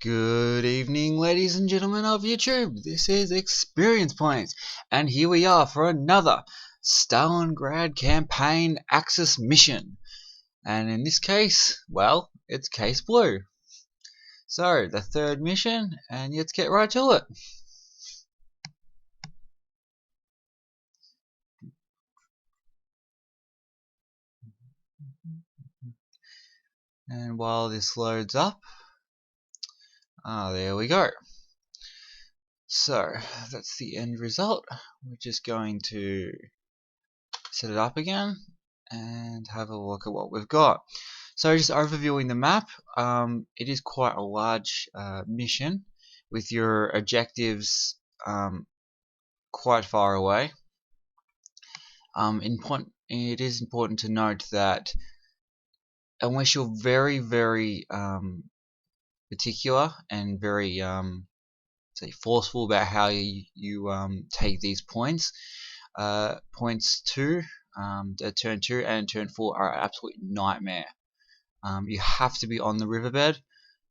Good evening, ladies and gentlemen of YouTube. This is ExperiencePoints, and here we are for another Stalingrad campaign Axis mission. And in this case, well, it's Case Blue. So, the third mission, and let's get right to it. And while this loads up, there we go. So, that's the end result. We're just going to set it up again and have a look at what we've got. So just overviewing the map, it is quite a large mission with your objectives quite far away. It is important to note that unless you're very particular and very say forceful about how you take these points, points 2, turn 2 and turn 4 are an absolute nightmare. You have to be on the riverbed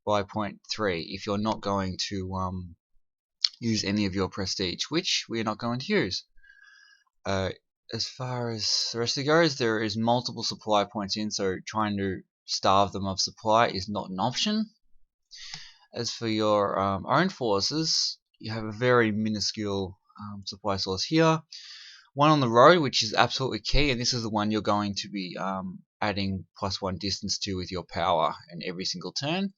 by point 3 if you're not going to use any of your prestige, which we're not going to use. As far as the rest of it goes, there is multiple supply points in, so trying to starve them of supply is not an option. As for your own forces, you have a very minuscule supply source here. One on the road, which is absolutely key, and this is the one you're going to be adding +1 distance to with your power in every single turn.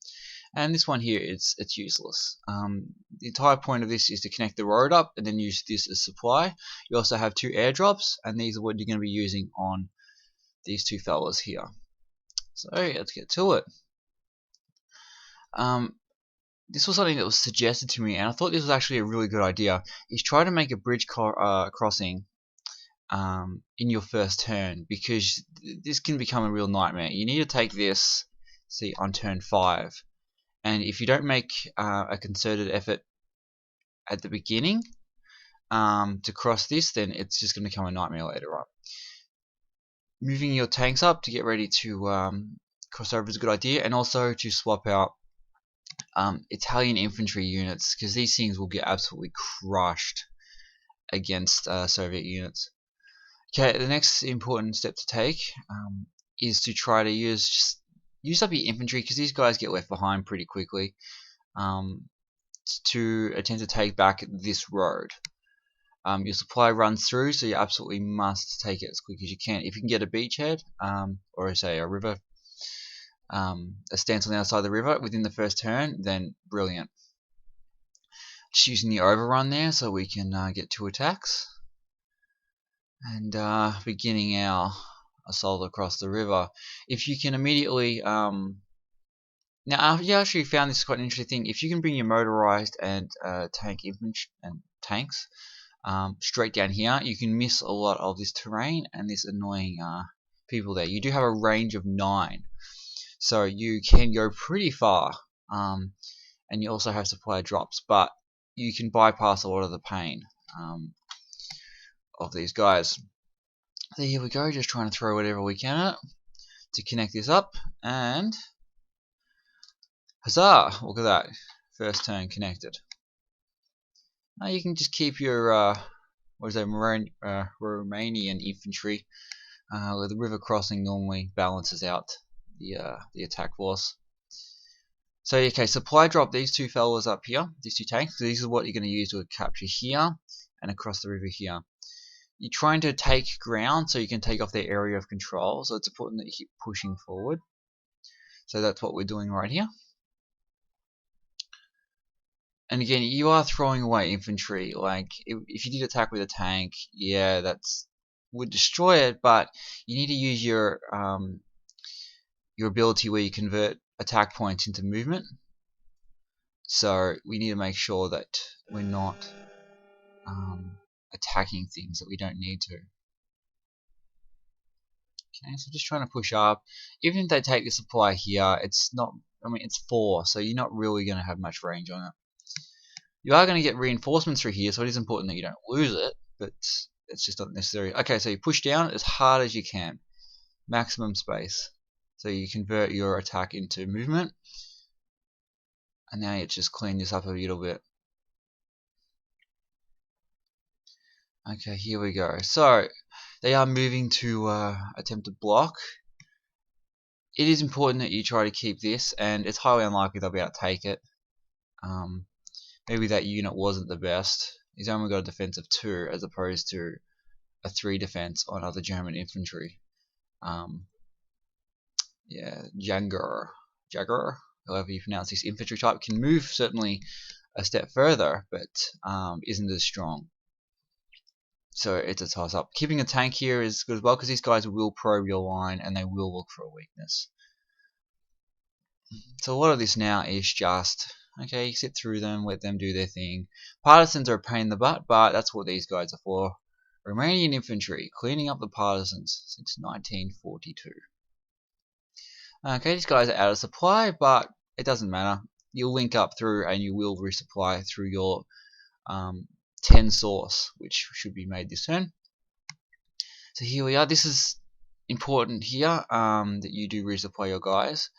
And this one here, it's useless. The entire point of this is to connect the road up and then use this as supply. You also have 2 airdrops, and these are what you're going to be using on these 2 fellas here. So let's get to it. This was something that was suggested to me, and I thought this was actually a really good idea. Is try to make a bridge crossing in your first turn, because this can become a real nightmare. You need to take this, see, on turn 5, and if you don't make a concerted effort at the beginning to cross this, then it's just going to become a nightmare later on. Moving your tanks up to get ready to cross over is a good idea, and also to swap out Italian infantry units, because these things will get absolutely crushed against Soviet units. Okay, the next important step to take is to try to use up your infantry, because these guys get left behind pretty quickly, to attempt to take back this road. Your supply runs through, so you absolutely must take it as quick as you can. If you can get a beachhead, or say a river, a stance on the other side of the river within the first turn, then brilliant. Just using the overrun there so we can get 2 attacks. And beginning our assault across the river. If you can immediately now, I actually found this quite an interesting thing. If you can bring your motorized and tank infantry and tanks straight down here, you can miss a lot of this terrain and this annoying people there. You do have a range of 9, so you can go pretty far, and you also have supply drops, but you can bypass a lot of the pain of these guys. So here we go, just trying to throw whatever we can at to connect this up, and huzzah! Look at that, first turn connected. Now you can just keep your Romanian infantry, where the river crossing normally balances out the attack force. So okay, supply drop these 2 fellas up here, these 2 tanks. So these are what you're going to use to capture here and across the river here. You're trying to take ground so you can take off their area of control, so it's important that you keep pushing forward. So that's what we're doing right here. And again, you are throwing away infantry. Like, if you did attack with a tank, yeah, would destroy it, but you need to use your ability where you convert attack points into movement. So we need to make sure that we're not attacking things that we don't need to. Okay, so just trying to push up. Even if they take the supply here, it's not, I mean, it's 4, so you're not really going to have much range on it. You are going to get reinforcements through here, so it is important that you don't lose it, but it's just not necessary. Okay, so you push down as hard as you can. Maximum space. So you convert your attack into movement. And now let's just clean this up a little bit. Okay, here we go. So they are moving to attempt to block. It is important that you try to keep this, and it's highly unlikely they'll be able to take it. Maybe that unit wasn't the best. He's only got a defense of 2 as opposed to a 3 defense on other German infantry. Yeah, Jagger, however you pronounce this infantry type, can move certainly a step further, but isn't as strong. So it's a toss up. Keeping a tank here is good as well because these guys will probe your line and they will look for a weakness. So a lot of this now is just, okay, sit through them, let them do their thing. Partisans are a pain in the butt, but that's what these guys are for. Romanian infantry, cleaning up the partisans since 1942. Okay, these guys are out of supply, but it doesn't matter. You'll link up through and you will resupply through your 10 source, which should be made this turn. So here we are. This is important here, that you do resupply your guys,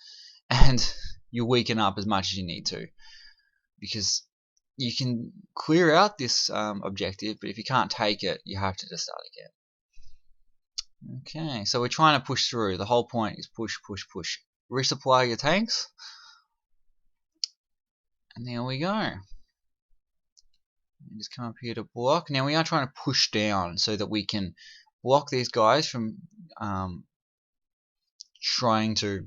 and you weaken up as much as you need to, because you can clear out this objective, but if you can't take it, you have to just start again. Okay, so we're trying to push through. The whole point is push, push, push. Resupply your tanks, and there we go. And just come up here to block. Now we are trying to push down so that we can block these guys from trying to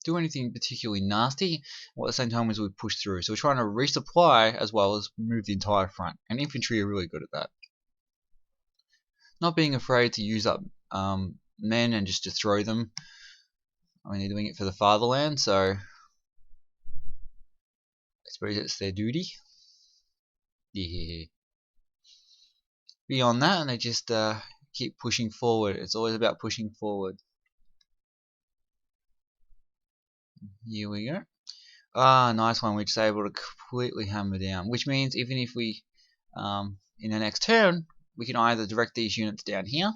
do anything particularly nasty, while at the same time as we push through. So we're trying to resupply as well as move the entire front, and infantry are really good at that. Not being afraid to use up men and just to throw them. I mean, they're doing it for the fatherland, so I suppose it's their duty. Yeah. Beyond that, and they just keep pushing forward. It's always about pushing forward. Here we go. Ah, nice one. We're just able to completely hammer down, which means even if we, in the next turn, we can either direct these units down here,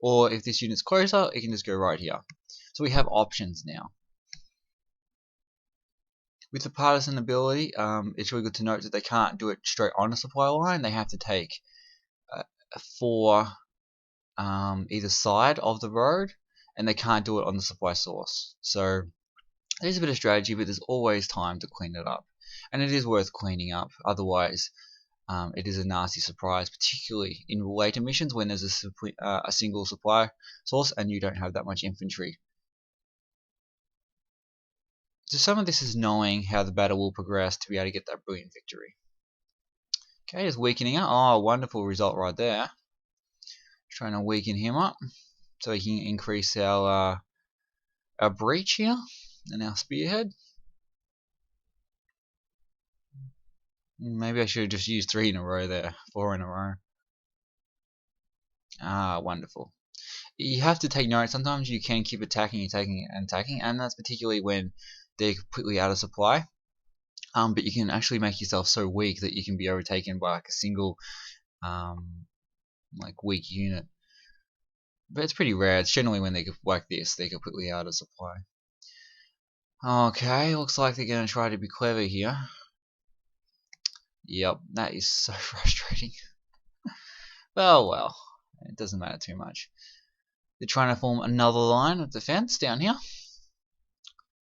or if this unit's closer, it can just go right here. So we have options now. With the partisan ability, it's really good to note that they can't do it straight on a supply line. They have to take 4 either side of the road, and they can't do it on the supply source. So there's a bit of strategy, but there's always time to clean it up, and it is worth cleaning up. Otherwise, it is a nasty surprise, particularly in later missions when there's a single supply source and you don't have that much infantry. So some of this is knowing how the battle will progress to be able to get that brilliant victory. Okay, just weakening up. Oh, wonderful result right there. Trying to weaken him up so he can increase our breach here and our spearhead. Maybe I should have just used 3 in a row there, 4 in a row. Ah, wonderful. You have to take note. Sometimes you can keep attacking, and that's particularly when they're completely out of supply. But you can actually make yourself so weak that you can be overtaken by like a single, like weak unit. But it's pretty rare. It's generally when they're like this, they're completely out of supply. Okay, looks like they're going to try to be clever here. Yep, that is so frustrating. Well, it doesn't matter too much. They're trying to form another line of defense down here,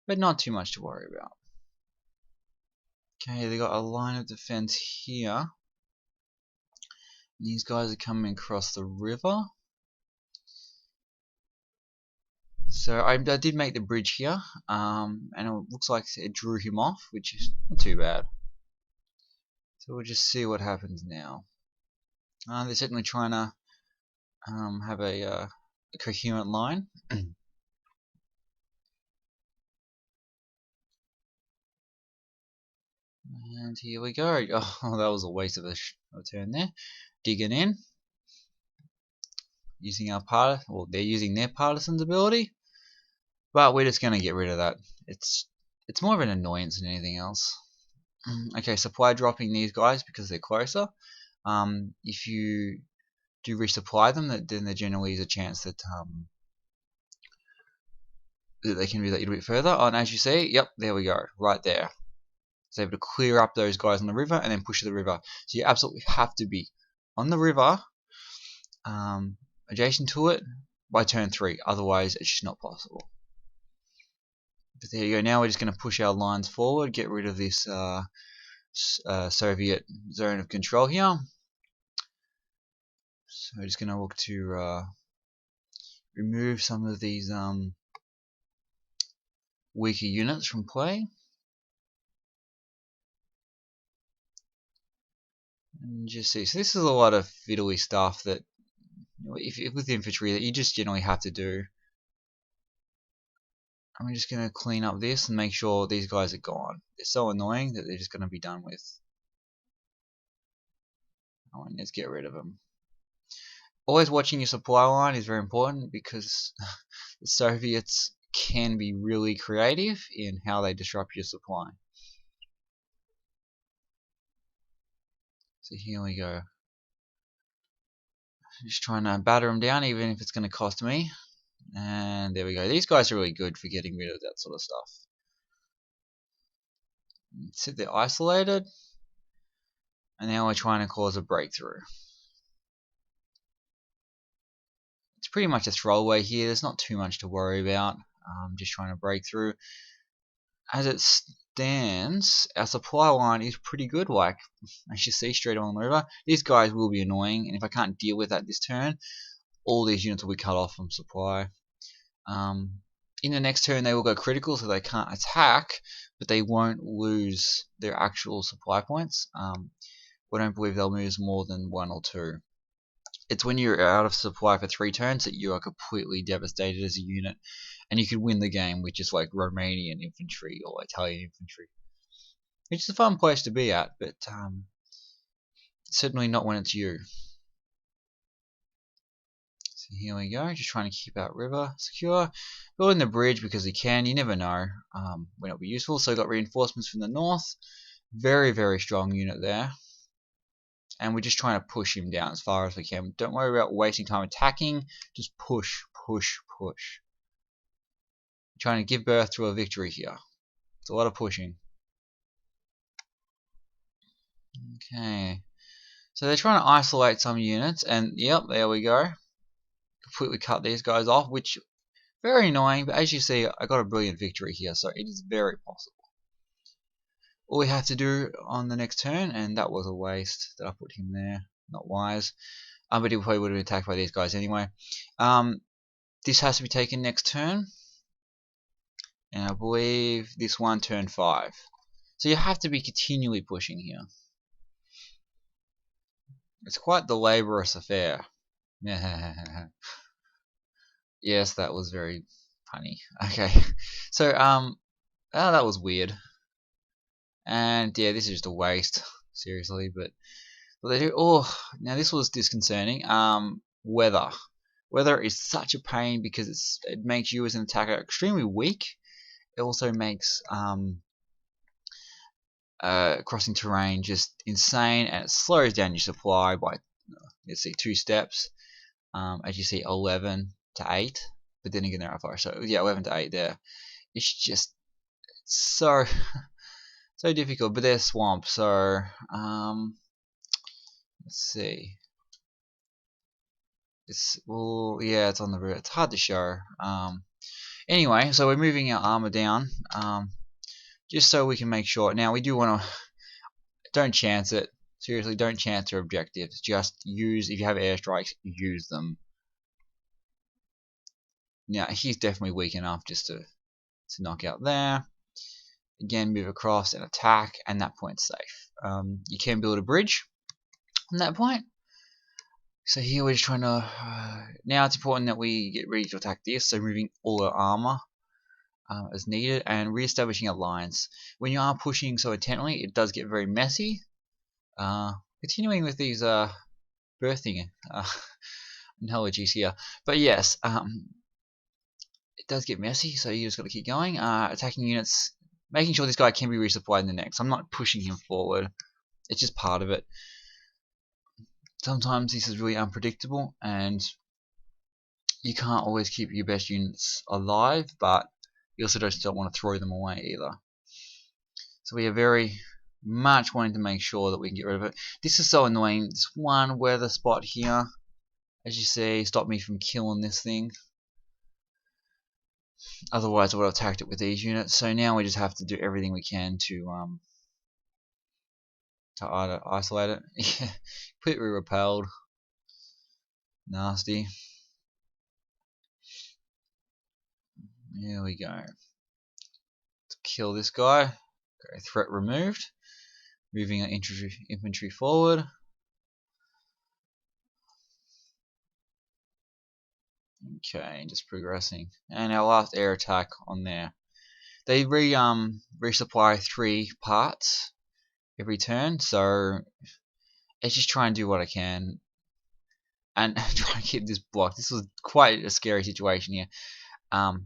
but not too much to worry about. Okay, they got a line of defense here. These guys are coming across the river. So I did make the bridge here, and it looks like it drew him off, which is not too bad. So we'll just see what happens now. They're certainly trying to have a coherent line. And here we go. Oh, that was a waste of a turn there. Digging in, using our they're using their partisan's ability, but we're just gonna get rid of that. It's more of an annoyance than anything else. Okay, supply dropping these guys because they're closer. If you do resupply them, then there generally is a chance that that they can move that a little bit further. And as you see, yep, there we go, right there. It's able to clear up those guys on the river and then push to the river. So you absolutely have to be on the river, adjacent to it, by turn 3. Otherwise, it's just not possible. But there you go. Now we're just going to push our lines forward, get rid of this Soviet zone of control here. So we're just going to look to remove some of these weaker units from play. And just see, so this is a lot of fiddly stuff that, if with infantry, that you just generally have to do. I'm just going to clean up this and make sure these guys are gone. They're so annoying that they're just going to be done with. Oh, and let's get rid of them. Always watching your supply line is very important, because the Soviets can be really creative in how they disrupt your supply. So here we go. Just trying to batter them down, even if it's going to cost me. And there we go. These guys are really good for getting rid of that sort of stuff. Sit there isolated. And now we're trying to cause a breakthrough. It's pretty much a throwaway here. There's not too much to worry about. Just trying to break through. As it stands, our supply line is pretty good. Like, as you see straight on the river, these guys will be annoying, and if I can't deal with that this turn, all these units will be cut off from supply. In the next turn, they will go critical, so they can't attack, but they won't lose their actual supply points. I don't believe they'll lose more than 1 or 2. It's when you're out of supply for 3 turns that you are completely devastated as a unit, and you could win the game with just like Romanian infantry or Italian infantry. It's a fun place to be at, but certainly not when it's you. So here we go, just trying to keep our river secure. Building the bridge because we can, you never know when it'll be useful. So got reinforcements from the north. Very, very strong unit there. And we're just trying to push him down as far as we can. Don't worry about wasting time attacking. Just push, push, push. Trying to give birth to a victory here. It's a lot of pushing. Okay. So they're trying to isolate some units, and yep, there we go. Completely cut these guys off, which very annoying, but as you see, I got a brilliant victory here, so it is very possible. All we have to do on the next turn, and that was a waste that I put him there, not wise. But he probably would have been attacked by these guys anyway. This has to be taken next turn, and I believe this one turn 5. So you have to be continually pushing here. It's quite the laborious affair. Yes, that was very funny. Okay, so that was weird. And yeah, this is just a waste, seriously. But they do. Oh, now this was disconcerting. Weather. Weather is such a pain because it makes you as an attacker extremely weak. It also makes crossing terrain just insane, and it slows down your supply by, let's see, 2 steps. As you see, 11 to 8. But then again, there are 5. So yeah, 11 to 8 there. It's just so so difficult. But there's swamp. So let's see. Well, yeah, it's on the route. It's hard to show. Anyway, so we're moving our armor down, just so we can make sure. Now we do want to. Don't chance it. Seriously, don't chance your objectives. Just use, if you have airstrikes, use them. Now he's definitely weak enough just to knock out there. Again, move across and attack, and that point's safe. You can build a bridge on that point. So here we're just trying to. Now it's important that we get ready to attack this. So moving all our armor as needed, and re-establishing our lines. When you are pushing so intently, it does get very messy. Continuing with these birthing analogies here, but yes, it does get messy. So you just got to keep going. Attacking units, making sure this guy can be resupplied in the next. I'm not pushing him forward. It's just part of it. Sometimes this is really unpredictable, and you can't always keep your best units alive, but You also just don't want to throw them away either. So we are very much wanting to make sure that we can get rid of it. This is so annoying. This one weather spot here, as you see, stopped me from killing this thing. Otherwise I would have attacked it with these units. So now we just have to do everything we can to either isolate it. Yeah, completely repelled. Nasty. Here we go. To kill this guy. Okay, threat removed. Moving our infantry forward. Okay, just progressing. And our last air attack on there. They resupply 3 parts every turn, so let's just try and do what I can and try and keep this blocked. This was quite a scary situation here,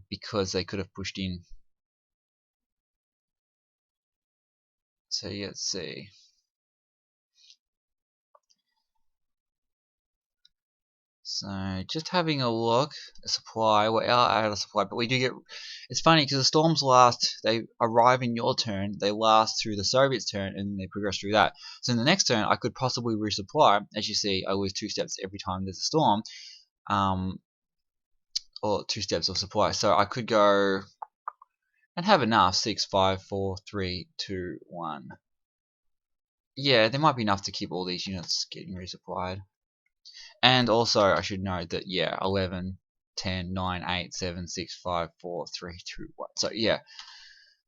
because they could have pushed in. So yeah, let's see. So just having a look, a supply. We're out of supply, but we do get. It's funny because the storms last. They arrive in your turn. They last through the Soviets' turn, and then they progress through that. So in the next turn, I could possibly resupply. As you see, I lose 2 steps every time there's a storm, or 2 steps of supply. So I could go and have enough. 6, 5, 4, 3, 2, 1. Yeah, there might be enough to keep all these units getting resupplied. And also, I should note that, yeah, 11, 10, 9, 8, 7, 6, 5, 4, 3, 2, 1. So, yeah,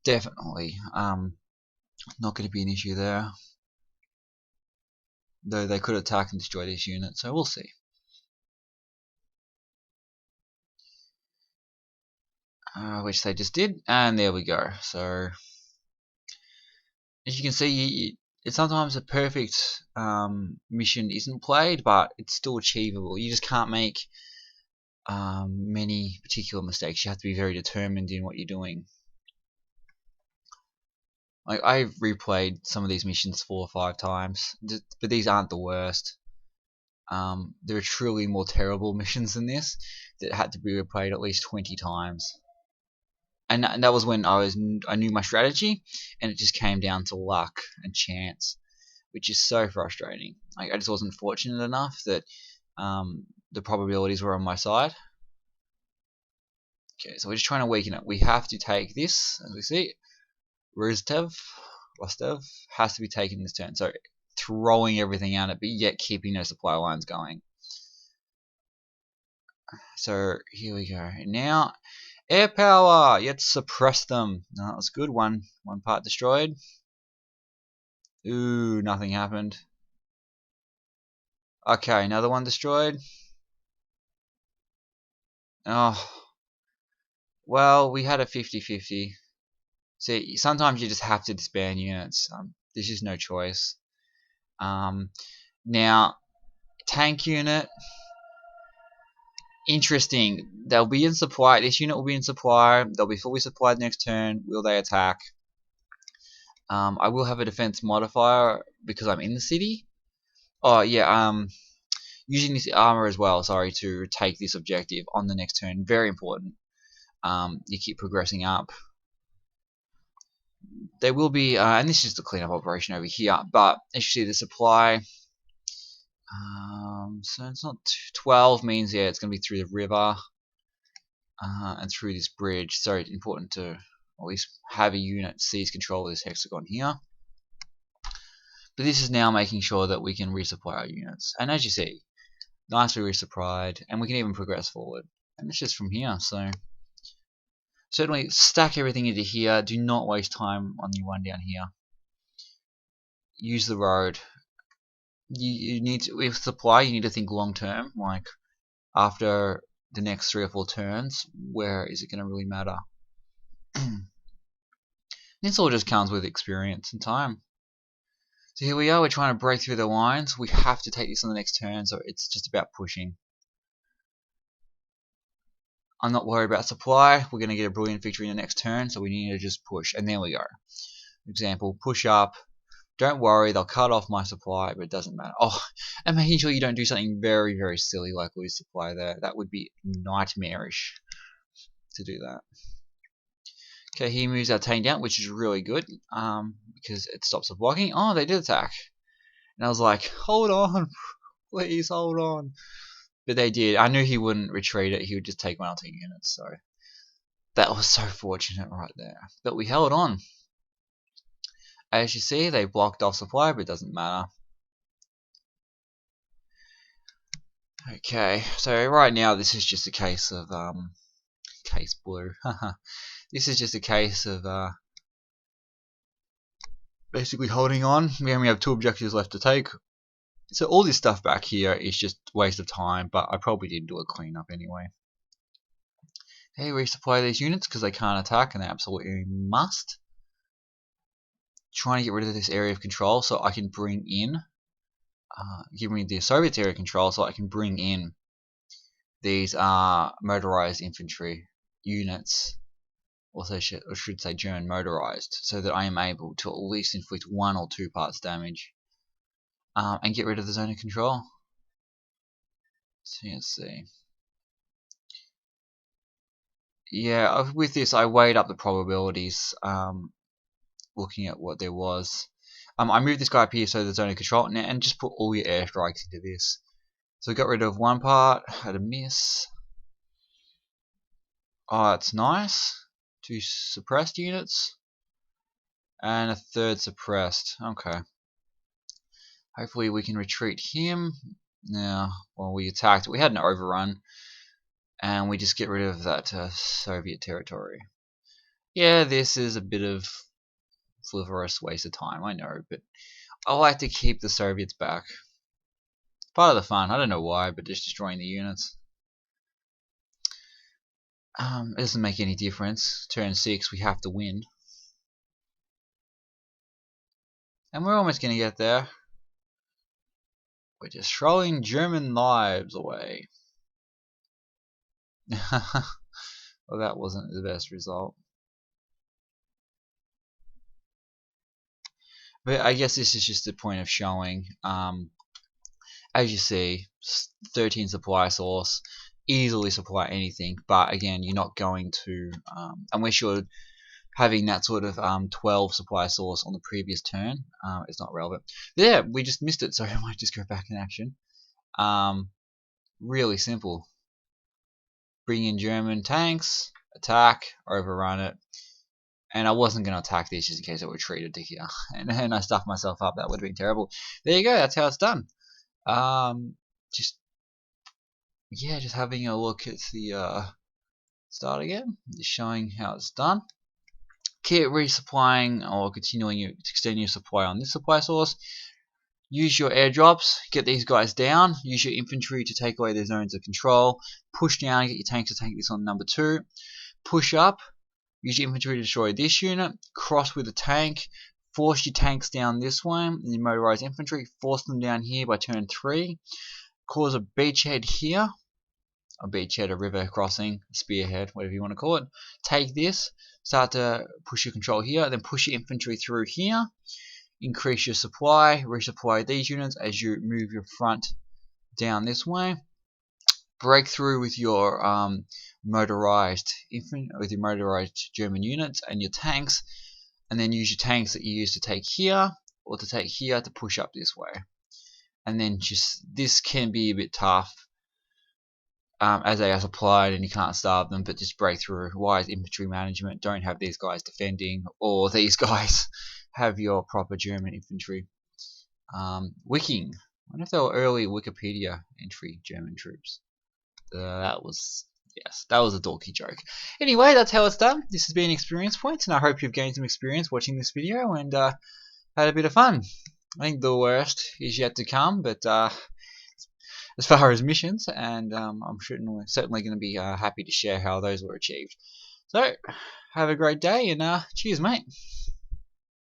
definitely not going to be an issue there. Though they could attack and destroy this unit, so we'll see. Which they just did, and there we go. So, as you can see, sometimes a perfect mission isn't played, but it's still achievable. You just can't make many particular mistakes. You have to be very determined in what you're doing. Like, I've replayed some of these missions 4 or 5 times, but these aren't the worst. There are truly more terrible missions than this that had to be replayed at least 20 times. And that was when I knew my strategy, and it just came down to luck and chance, which is so frustrating. Like, I just wasn't fortunate enough that the probabilities were on my side. Okay, so we're just trying to weaken it. We have to take this, as we see. Rostev has to be taken this turn. So throwing everything at it, but yet keeping those supply lines going. So here we go. Now, air power. Yet suppress them. No, that was good. One part destroyed. Ooh, nothing happened. Okay, another one destroyed. Oh, well, we had a 50-50. See, sometimes you just have to disband units. There's just no choice. Now, tank unit. Interesting. They'll be in supply. This unit will be in supply. They'll be fully supplied next turn. Will they attack? I will have a defense modifier because I'm in the city. Oh yeah. Using this armor as well. Sorry, to take this objective on the next turn. Very important. You keep progressing up. There will be, and this is the cleanup operation over here. But as you see, the supply. So it's not 12 means, yeah, it's going to be through the river and through this bridge. So it's important to at least have a unit seize control of this hexagon here. But this is now making sure that we can resupply our units. And as you see, nicely resupplied, and we can even progress forward. And it's just from here, so certainly stack everything into here. Do not waste time on the one down here. Use the road. You need to, with supply, you need to think long term, like after the next 3 or 4 turns, where is it going to really matter? This all just comes with experience and time. So here we are, we're trying to break through the lines. We have to take this on the next turn, so it's just about pushing. I'm not worried about supply. We're going to get a brilliant victory in the next turn, so we need to just push. And there we go. For example, push up. Don't worry, they'll cut off my supply, but it doesn't matter. Oh, and making sure you don't do something very, very silly like lose supply there. That would be nightmarish to do that. Okay, he moves our tank down, which is really good, because it stops the blocking. Oh, they did attack. And I was like, hold on, please hold on. But they did. I knew he wouldn't retreat it. He would just take one or two units. So that was so fortunate right there. But we held on. As you see, they blocked off supply, but it doesn't matter. Okay, so right now this is just a case of case blue. This is just a case of basically holding on. We only have 2 objectives left to take. So all this stuff back here is just a waste of time, but I probably did do a cleanup anyway. Hey, resupply these units because they can't attack and they absolutely must. Trying to get rid of this area of control so I can bring in, give me the Soviet area of control so I can bring in these motorized infantry units, or I should say German motorized, so that I am able to at least inflict 1 or 2 parts damage. And get rid of the zone of control. So let's see. Yeah, with this I weighed up the probabilities, looking at what there was. I moved this guy up here so the zone of control, and just put all your airstrikes into this. So I got rid of 1 part, had a miss. Oh, it's nice. 2 suppressed units, and a 3rd suppressed. Okay. Hopefully we can retreat him. Now, well, we attacked. We had an overrun, and we just get rid of that Soviet territory. Yeah, this is a bit of frivolous waste of time, I know, but I like to keep the Soviets back. Part of the fun. I don't know why, but just destroying the units. It doesn't make any difference. Turn 6, we have to win. And we're almost going to get there. We're just throwing German lives away. Well, that wasn't the best result. But I guess this is just a point of showing, as you see, 13 supply source, easily supply anything, but again, you're not going to, unless you're having that sort of 12 supply source on the previous turn, it's not relevant. Yeah, we just missed it, so I might just go back in action. Really simple. Bring in German tanks, attack, overrun it. And I wasn't going to attack this just in case it retreated to here. And then I stuffed myself up. That would have been terrible. There you go. That's how it's done. Just having a look at the start again. Just showing how it's done. Keep resupplying or continuing to extend your supply on this supply source. Use your airdrops. Get these guys down. Use your infantry to take away their zones of control. Push down. Get your tanks to tank this on number 2. Push up. Use your infantry to destroy this unit. Cross with a tank. Force your tanks down this way. And your motorized infantry. Force them down here by turn 3. Cause a beachhead here. A beachhead, a river crossing, a spearhead, whatever you want to call it. Take this. Start to push your control here. Then push your infantry through here. Increase your supply. Resupply these units as you move your front down this way. Break through with your motorized German units and your tanks, and then use your tanks that you use to take here or to take here to push up this way. And then just this can be a bit tough as they are supplied and you can't starve them, but just break through. Wise infantry management. Don't have these guys defending, or these guys have your proper German infantry. Wicking. I wonder if they were early Wikipedia entry German troops. That was a dorky joke. Anyway, that's how it's done. This has been Experience Points, and I hope you've gained some experience watching this video and had a bit of fun. I think the worst is yet to come, but as far as missions, and I'm certainly going to be happy to share how those were achieved. So, have a great day, and cheers, mate.